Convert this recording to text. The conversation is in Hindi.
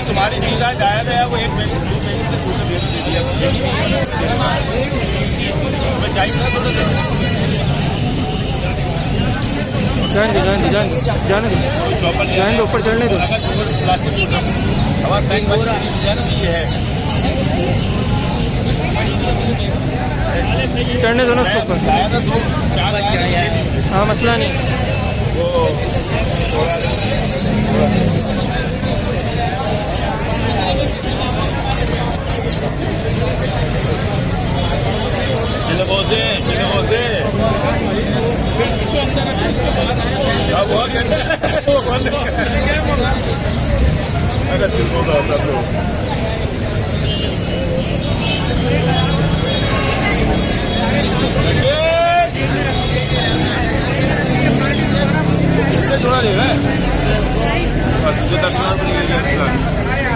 तुम्हारी चीज आज आया था वो एक पैकेट छूट दे दिया मैं चाहिए था तो जाने दो ऊपर चढ़ने दो। प्लास्टिक हमारा पैक हो रहा है ये है चढ़ने दो ना उसके ऊपर। हाँ मसला नहीं। इससे थोड़ा देगा जो 10 मिनट